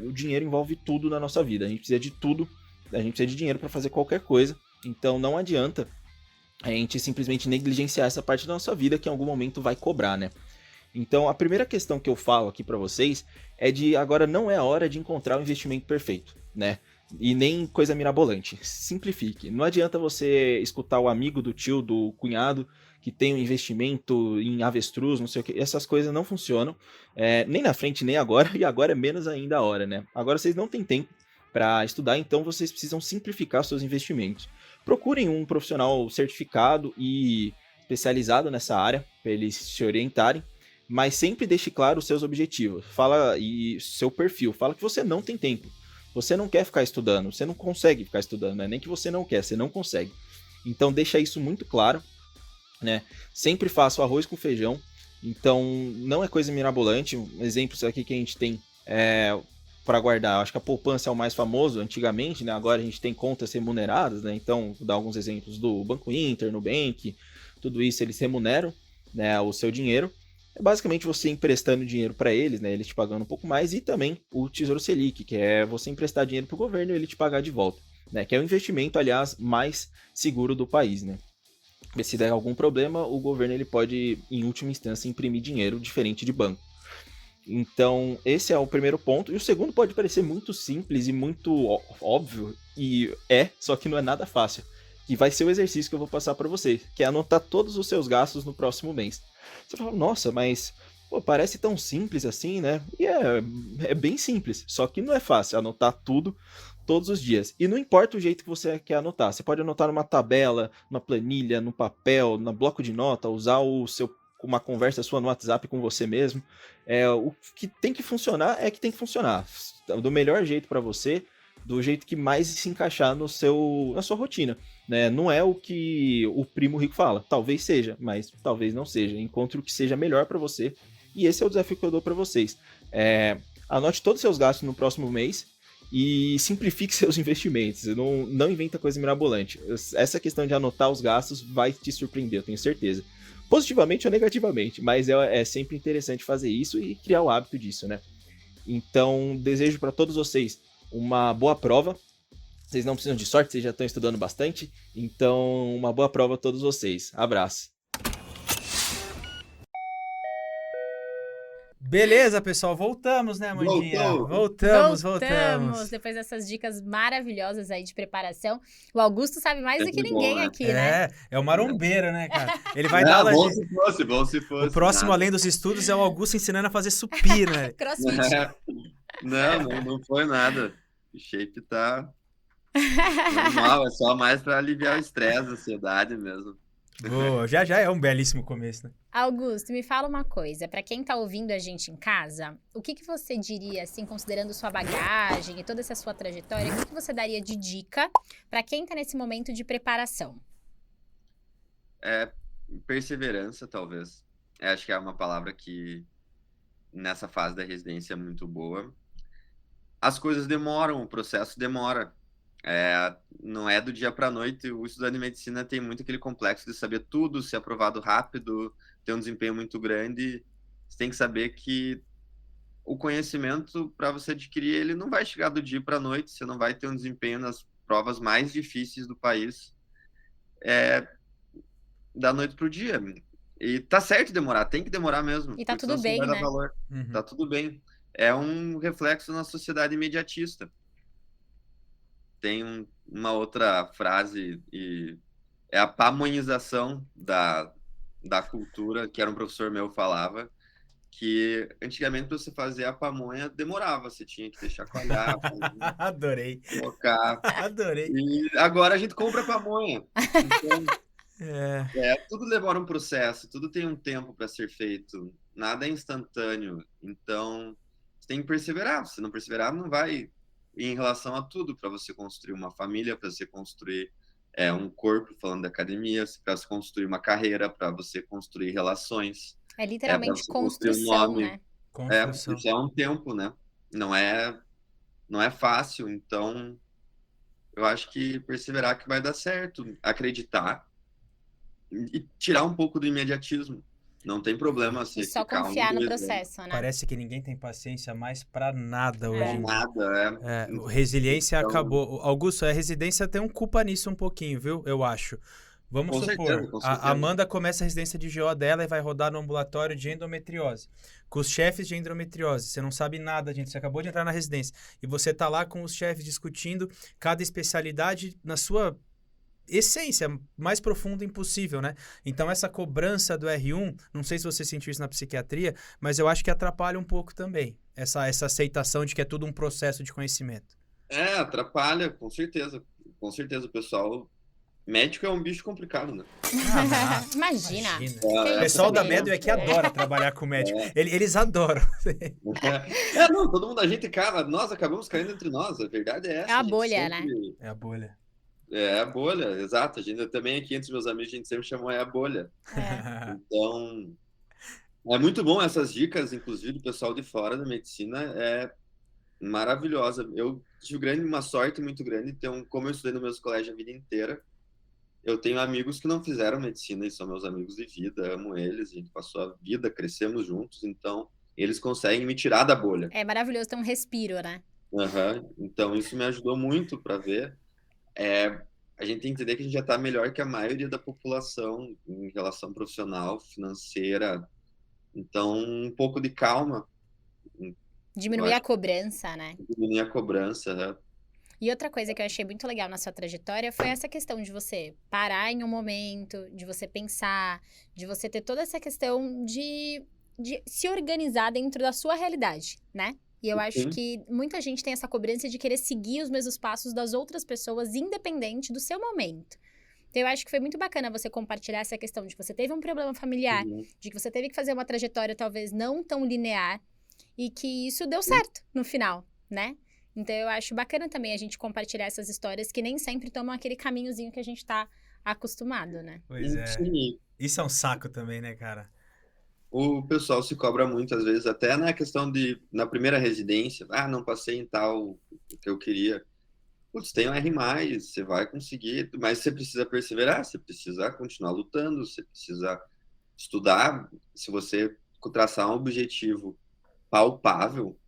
o dinheiro envolve tudo na nossa vida. A gente precisa de tudo, a gente precisa de dinheiro para fazer qualquer coisa. Então não adianta a gente simplesmente negligenciar essa parte da nossa vida que em algum momento vai cobrar, né? Então, a primeira questão que eu falo aqui para vocês é de agora não é a hora de encontrar o investimento perfeito, né? E nem coisa mirabolante. Simplifique. Não adianta você escutar o amigo do tio, do cunhado, que tem um investimento em avestruz, não sei o que. Essas coisas não funcionam, nem na frente, nem agora, e agora é menos ainda a hora, né? Agora vocês não têm tempo para estudar, então vocês precisam simplificar seus investimentos. Procurem um profissional certificado e especializado nessa área, para eles se orientarem. Mas sempre deixe claro os seus objetivos. Fala e seu perfil. Fala que você não tem tempo. Você não quer ficar estudando. Você não consegue ficar estudando. Não é nem que você não quer, você não consegue. Então deixa isso muito claro, né? Sempre faça o arroz com feijão. Então não é coisa mirabolante. Um exemplo aqui que a gente tem para guardar. Acho que a poupança é o mais famoso antigamente, né? Agora a gente tem contas remuneradas, né? Então vou dar alguns exemplos do Banco Inter, Nubank. Tudo isso eles remuneram, né, o seu dinheiro. É basicamente você emprestando dinheiro para eles, né? Eles te pagando um pouco mais, e também o Tesouro Selic, que é você emprestar dinheiro para o governo e ele te pagar de volta, né? Que é o investimento, aliás, mais seguro do país, né? Mas se der algum problema, o governo ele pode, em última instância, imprimir dinheiro diferente de banco. Então, esse é o primeiro ponto. E o segundo pode parecer muito simples e muito óbvio, e só que não é nada fácil. Que vai ser o exercício que eu vou passar para vocês, que é anotar todos os seus gastos no próximo mês. Você fala, nossa, mas parece tão simples assim, né? E é bem simples, só que não é fácil anotar tudo todos os dias. E não importa o jeito que você quer anotar. Você pode anotar numa tabela, numa planilha, no papel, no bloco de nota, usar uma conversa sua no WhatsApp com você mesmo. O que tem que funcionar é que tem que funcionar. Do melhor jeito para você, do jeito que mais se encaixar na sua rotina, né? Não é o que o primo rico fala, talvez seja, mas talvez não seja. Encontre o que seja melhor para você, e esse é o desafio que eu dou para vocês. Anote todos os seus gastos no próximo mês e simplifique seus investimentos. Não inventa coisa mirabolante. Essa questão de anotar os gastos vai te surpreender, eu tenho certeza. Positivamente ou negativamente, mas é sempre interessante fazer isso e criar o hábito disso, né? Então, desejo para todos vocês uma boa prova. Vocês não precisam de sorte, vocês já estão estudando bastante. Então, uma boa prova a todos vocês. Abraço. Beleza, pessoal, voltamos, né, Amandinha? Voltamos. Depois dessas dicas maravilhosas aí de preparação. O Augusto sabe mais do que ninguém aqui, né? É o marombeiro, né, cara? Ele vai dar aula bom se fosse. O próximo, além dos estudos, é o Augusto ensinando a fazer supino, né? CrossFit. Não foi nada. O shape tá normal, é só mais para aliviar o estresse, a ansiedade mesmo. Boa, já é um belíssimo começo, né? Augusto, me fala uma coisa, para quem tá ouvindo a gente em casa, o que você diria, assim, considerando sua bagagem e toda essa sua trajetória, o que você daria de dica para quem tá nesse momento de preparação? Perseverança, talvez. Acho que é uma palavra que nessa fase da residência é muito boa. As coisas demoram, o processo demora. Não é do dia para a noite. O estudante de medicina tem muito aquele complexo de saber tudo, ser aprovado rápido, ter um desempenho muito grande. Você tem que saber que o conhecimento, para você adquirir, ele não vai chegar do dia para a noite. Você não vai ter um desempenho nas provas mais difíceis do país da noite para o dia. E tá certo demorar, tem que demorar mesmo. E tá tudo bem, né? Uhum. Tá tudo bem. É um reflexo na sociedade imediatista. Tem uma outra frase, e é a pamonhização da cultura, que era um professor meu falava, que antigamente para você fazer a pamonha demorava, você tinha que deixar coalhar, Adorei. Colocar. Adorei. E agora a gente compra pamonha. Então, tudo demora um processo, tudo tem um tempo para ser feito, nada é instantâneo. Então, você tem que perseverar. Se não perseverar, não vai. E em relação a tudo, para você construir uma família, para você construir um corpo, falando da academia, para você construir uma carreira, para você construir relações. É literalmente construção, né? Isso é um tempo, né? Não não é fácil, então eu acho que perseverar que vai dar certo, acreditar e tirar um pouco do imediatismo. Não tem problema E se só ficar confiar no 2 anos. processo, né? Parece que ninguém tem paciência mais pra nada hoje É. em dia. Nada, Resiliência Então, acabou. Augusto, a residência tem um culpa nisso um pouquinho, viu? Eu acho. Vamos com supor, certeza, com a certeza. Amanda começa a residência de GO dela e vai rodar no ambulatório de endometriose. Com os chefes de endometriose. Você não sabe nada, gente. Você acabou de entrar na residência. E você tá lá com os chefes discutindo cada especialidade na sua essência mais profunda impossível, né? Então essa cobrança do R1, não sei se você sentiu isso na psiquiatria, mas eu acho que atrapalha um pouco também. Essa aceitação de que é tudo um processo de conhecimento. Atrapalha, com certeza. Com certeza, o pessoal. Médico é um bicho complicado, né? Imagina. O pessoal da Medway aqui adora trabalhar com médico. Eles adoram. Não, todo mundo, a gente acaba, nós acabamos caindo entre nós, a verdade é essa. É a a gente bolha, sempre- É a bolha. É a bolha, exato. A gente também aqui entre os meus amigos, a gente sempre chamou a bolha. É. Então, é muito bom essas dicas, inclusive do pessoal de fora da medicina, é maravilhosa. Eu tive uma sorte muito grande, então, como eu estudei no meu colégio a vida inteira, eu tenho amigos que não fizeram medicina e são meus amigos de vida, amo eles, a gente passou a vida, crescemos juntos, então eles conseguem me tirar da bolha. É maravilhoso ter um respiro, né? Então isso me ajudou muito para ver. A gente tem que entender que a gente já está melhor que a maioria da população em relação profissional, financeira. Então, um pouco de calma, Diminuir a cobrança, né? diminuir a cobrança, né? E outra coisa que eu achei muito legal na sua trajetória foi essa questão de você parar em um momento, de você pensar, de você ter toda essa questão de se organizar dentro da sua realidade, né? E eu acho Sim. que muita gente tem essa cobrança de querer seguir os mesmos passos das outras pessoas, independente do seu momento. Então, eu acho que foi muito bacana você compartilhar essa questão de que você teve um problema familiar, de que você teve que fazer uma trajetória talvez não tão linear e que isso deu certo no final, né? Então, eu acho bacana também a gente compartilhar essas histórias que nem sempre tomam aquele caminhozinho que a gente tá acostumado, né? Pois é. Sim. Isso é um saco também, né, cara? O pessoal se cobra muito, às vezes, até na questão de, na primeira residência, não passei em tal que eu queria. Putz, tem um R+, você vai conseguir, mas você precisa perseverar, você precisa continuar lutando, você precisa estudar. Se você traçar um objetivo palpável,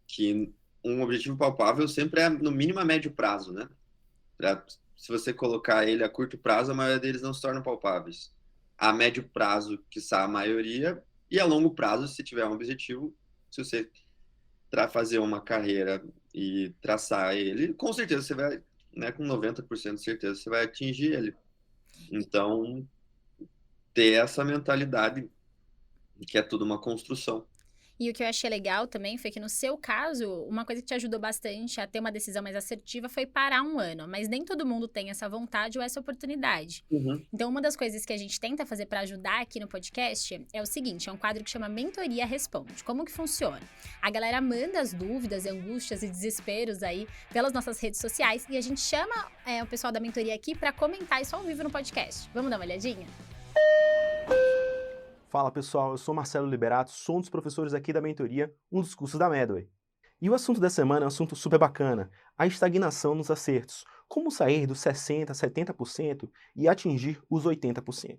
que um objetivo palpável sempre é, no mínimo, a médio prazo, né? Se você colocar ele a curto prazo, a maioria deles não se tornam palpáveis. A médio prazo, quiçá a maioria, e a longo prazo, se tiver um objetivo, se você fazer uma carreira e traçar ele, com certeza você vai, né, com 90% de certeza, você vai atingir ele. Então, ter essa mentalidade que é tudo uma construção. E o que eu achei legal também foi que, no seu caso, uma coisa que te ajudou bastante a ter uma decisão mais assertiva foi parar um ano. Mas nem todo mundo tem essa vontade ou essa oportunidade. Então, uma das coisas que a gente tenta fazer para ajudar aqui no podcast é o seguinte, é um quadro que chama Mentoria Responde. Como que funciona? A galera manda as dúvidas, angústias e desesperos aí pelas nossas redes sociais e a gente chama o pessoal da mentoria aqui para comentar isso ao vivo no podcast. Vamos dar uma olhadinha? Fala pessoal, eu sou Marcelo Liberato, sou um dos professores aqui da mentoria, um dos cursos da Medway. E o assunto dessa semana é um assunto super bacana, a estagnação nos acertos. Como sair dos 60%, 70% e atingir os 80%.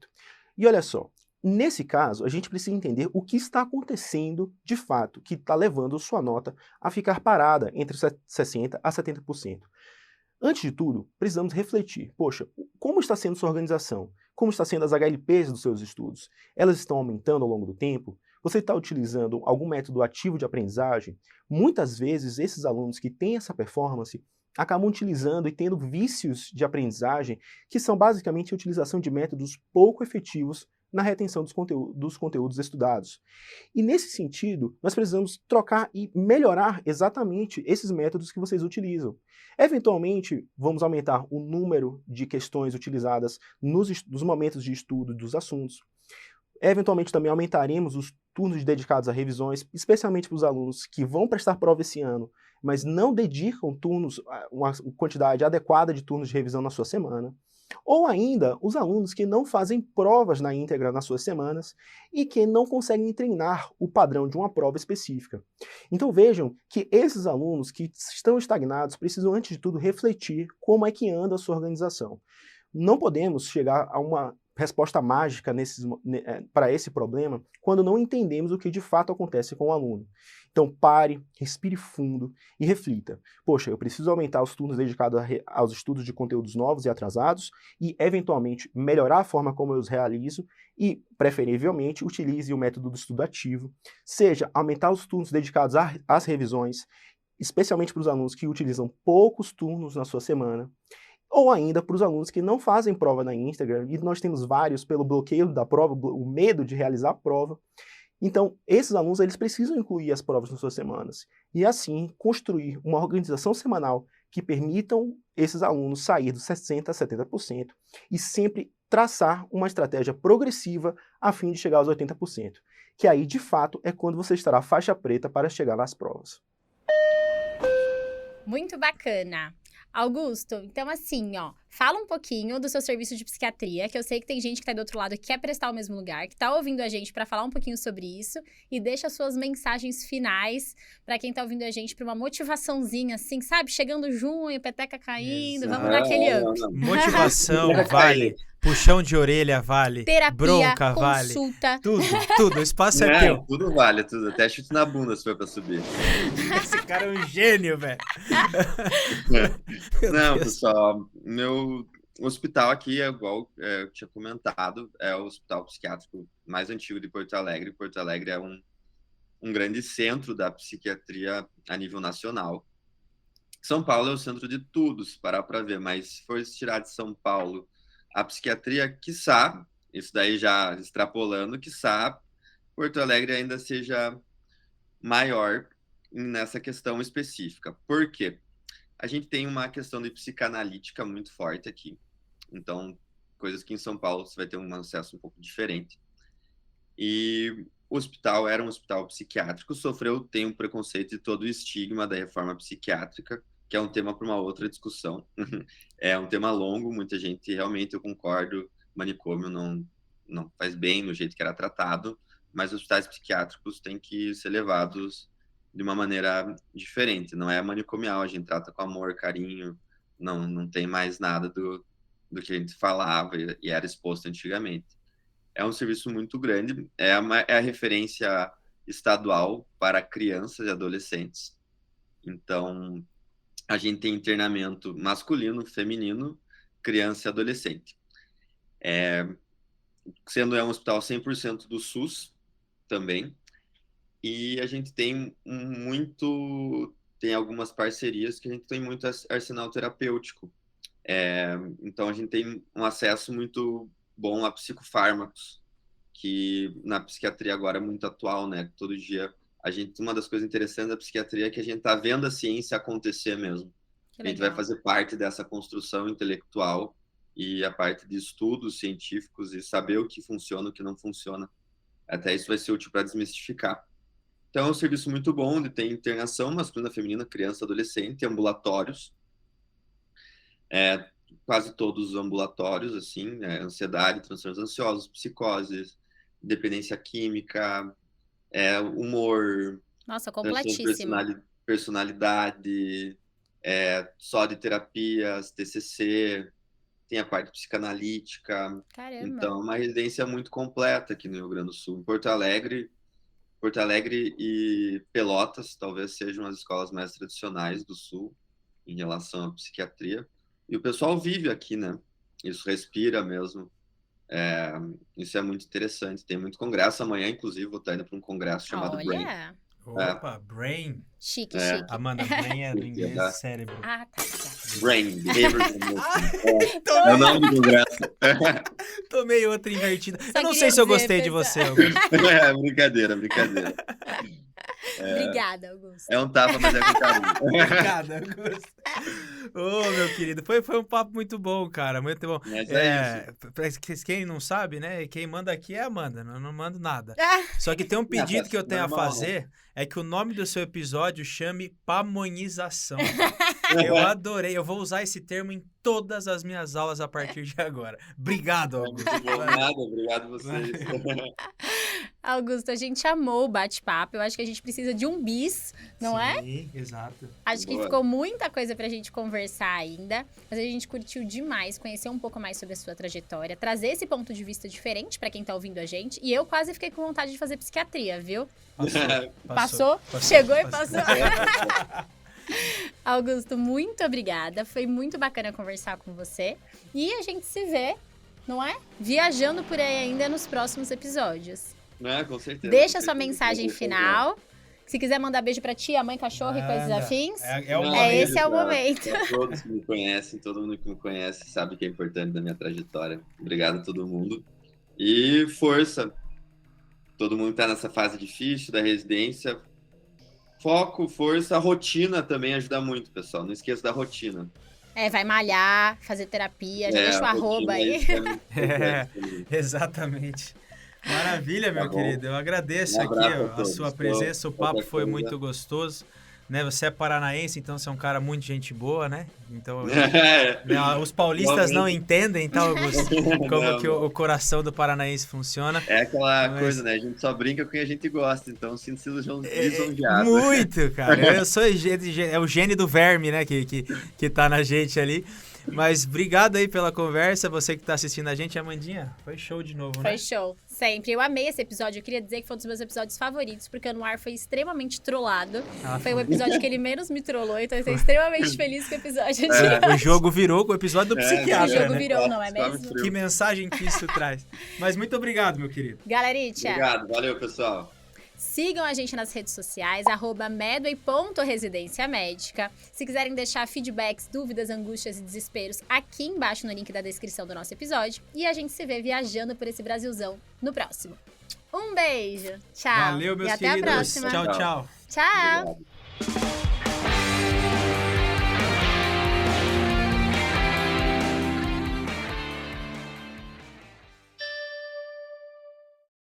E olha só, nesse caso a gente precisa entender o que está acontecendo de fato, que está levando sua nota a ficar parada entre 60% a 70%. Antes de tudo, precisamos refletir, poxa, como está sendo sua organização? Como está sendo as HLPs dos seus estudos? Elas estão aumentando ao longo do tempo? Você está utilizando algum método ativo de aprendizagem? Muitas vezes, esses alunos que têm essa performance acabam utilizando e tendo vícios de aprendizagem que são basicamente a utilização de métodos pouco efetivos na retenção dos conteúdos estudados. E nesse sentido, nós precisamos trocar e melhorar exatamente esses métodos que vocês utilizam. Eventualmente, vamos aumentar o número de questões utilizadas nos momentos de estudo dos assuntos. Eventualmente, também aumentaremos os turnos dedicados a revisões, especialmente para os alunos que vão prestar prova esse ano, mas não dedicam uma quantidade adequada de turnos de revisão na sua semana. Ou ainda, os alunos que não fazem provas na íntegra nas suas semanas e que não conseguem treinar o padrão de uma prova específica. Então vejam que esses alunos que estão estagnados precisam, antes de tudo, refletir como é que anda a sua organização. Não podemos chegar a uma resposta mágica para esse problema quando não entendemos o que de fato acontece com o aluno. Então pare, respire fundo e reflita. Poxa, eu preciso aumentar os turnos dedicados aos estudos de conteúdos novos e atrasados e, eventualmente, melhorar a forma como eu os realizo e, preferivelmente, utilize o método do estudo ativo, seja aumentar os turnos dedicados às revisões, especialmente para os alunos que utilizam poucos turnos na sua semana, ou ainda para os alunos que não fazem prova na íntegra, e nós temos vários pelo bloqueio da prova, o medo de realizar a prova. Então, esses alunos eles precisam incluir as provas nas suas semanas e, assim, construir uma organização semanal que permitam esses alunos sair dos 60% a 70% e sempre traçar uma estratégia progressiva a fim de chegar aos 80%, que aí, de fato, é quando você estará faixa preta para chegar nas provas. Muito bacana. Augusto, então assim, fala um pouquinho do seu serviço de psiquiatria, que eu sei que tem gente que tá do outro lado que quer prestar o mesmo lugar, que tá ouvindo a gente para falar um pouquinho sobre isso, e deixa suas mensagens finais para quem tá ouvindo a gente, para uma motivaçãozinha assim, sabe? Chegando junho, peteca caindo, vamos dar aquele up. Motivação, vale. Puxão de orelha, vale. Terapia, bronca, vale. consulta. Tudo, o espaço é teu. Tudo vale, tudo. Até chute na bunda se for pra subir. Esse cara é um gênio, velho. Não, pessoal, meu hospital aqui, é igual eu tinha comentado, é o hospital psiquiátrico mais antigo de Porto Alegre. Porto Alegre é um grande centro da psiquiatria a nível nacional. São Paulo é o centro de tudo, se parar para ver, mas se for tirar de São Paulo a psiquiatria, quiçá, isso daí já extrapolando, quiçá Porto Alegre ainda seja maior nessa questão específica. Por quê? A gente tem uma questão de psicanalítica muito forte aqui. Então, coisas que em São Paulo você vai ter um acesso um pouco diferente. E o hospital era um hospital psiquiátrico, tem um preconceito de todo o estigma da reforma psiquiátrica, que é um tema para uma outra discussão. É um tema longo, muita gente, realmente, eu concordo, manicômio não faz bem no jeito que era tratado, mas os hospitais psiquiátricos têm que ser levados de uma maneira diferente, não é manicomial, a gente trata com amor, carinho, não tem mais nada do que a gente falava e era exposto antigamente. É um serviço muito grande, é a referência estadual para crianças e adolescentes. Então, a gente tem internamento masculino, feminino, criança e adolescente. Sendo um hospital 100% do SUS também. E a gente tem algumas parcerias que a gente tem muito arsenal terapêutico. Então, a gente tem um acesso muito bom a psicofármacos, que na psiquiatria agora é muito atual, né? Todo dia, uma das coisas interessantes da psiquiatria é que a gente está vendo a ciência acontecer mesmo. A gente vai fazer parte dessa construção intelectual e a parte de estudos científicos e saber o que funciona e o que não funciona. Até isso vai ser útil para desmistificar. Então, é um serviço muito bom, onde tem internação masculina, feminina, criança, adolescente, ambulatórios. Quase todos os ambulatórios, assim, ansiedade, transtornos ansiosos, psicoses, dependência química, humor. Nossa, completíssimo. Personalidade, só de terapias, TCC, tem a parte psicanalítica. Caramba. Então, uma residência muito completa aqui no Rio Grande do Sul. Em Porto Alegre e Pelotas talvez sejam as escolas mais tradicionais do Sul em relação à psiquiatria. E o pessoal vive aqui, né? Isso respira mesmo. Isso é muito interessante. Tem muito congresso. Amanhã, inclusive, vou estar indo para um congresso chamado Brain. Opa, Brain. Chique. Amanda, Brain é do inglês cérebro. Ah, tá. Brain, Behavioral Emotion. É o nome do congresso. Tomei outra invertida. Só Eu não queria sei se eu dizer, gostei de pensa. você, Augusto. Brincadeira. Obrigada, Augusto. É um tapa, mas é com carinho. Obrigada, Augusto. Ô, meu querido, foi um papo muito bom, cara, muito bom. Mas Pra quem não sabe, né, quem manda aqui é a Amanda, eu não mando nada. Só que tem um pedido que eu tenho a normal, fazer, é que o nome do seu episódio chame pamonhização. Eu adorei, eu vou usar esse termo em todas as minhas aulas a partir de agora. Obrigado, Augusto. Muito bom, nada, obrigado a vocês. Augusto, a gente amou o bate-papo. Eu acho que a gente precisa de um bis, não é? Sim, exato. Acho que Boa. ficou muita coisa pra gente conversar ainda, mas a gente curtiu demais conhecer um pouco mais sobre a sua trajetória, trazer esse ponto de vista diferente pra quem tá ouvindo a gente. E eu quase fiquei com vontade de fazer psiquiatria, viu? Passou? Chegou e passou. Augusto, muito obrigada. Foi muito bacana conversar com você. E a gente se vê, não é? Viajando por aí ainda nos próximos episódios. Com certeza. Deixa sua mensagem final. Se quiser mandar beijo pra tia, mãe, cachorro e coisas Manda. afins. É o Não, momento. Esse é o momento. Pra todos que me conhecem, todo mundo que me conhece sabe que é importante da minha trajetória. Obrigado a todo mundo. E força. Todo mundo que tá nessa fase difícil da residência. Foco, força, a rotina também ajuda muito, pessoal. Não esqueça da rotina. Vai malhar, fazer terapia. Já deixa o a arroba rotina aí. isso é muito importante também. Exatamente. Maravilha, meu Tá bom. querido. Eu agradeço Um aqui abraço a ó, a todos. sua presença. O papo Qualquer foi coisa. muito gostoso. Né? Você é paranaense, então você é um cara muito gente boa, né? Então, os paulistas não entendem, tá, Augusto? Como Não, que o coração do paranaense funciona. É aquela Mas- coisa, né? A gente só brinca com quem a gente gosta, então sinto-se lisonjeado. Muito, cara. Eu sou o gênio do verme, né? Que tá na gente ali. Mas obrigado aí pela conversa. Você que tá assistindo a gente, Amandinha, foi show de novo, né? Foi show. Sempre. Eu amei esse episódio. Eu queria dizer que foi um dos meus episódios favoritos, porque o Anuar foi extremamente trollado. Ah, Foi o episódio que ele menos me trollou, então eu estou extremamente feliz com o episódio de hoje. O jogo virou com o episódio do O psiquiatra, jogo né? virou, não é Sobe mesmo? frio. Que mensagem que isso traz. Mas muito obrigado, meu querido. Galeritia, Obrigado, valeu, pessoal. sigam a gente nas redes sociais, @medway.residenciamédica. Se quiserem deixar feedbacks, dúvidas, angústias e desesperos, aqui embaixo no link da descrição do nosso episódio. E a gente se vê viajando por esse Brasilzão no próximo. Um beijo. Tchau. Valeu, meus e até queridos. a próxima. Tchau, tchau. Tchau. Obrigado.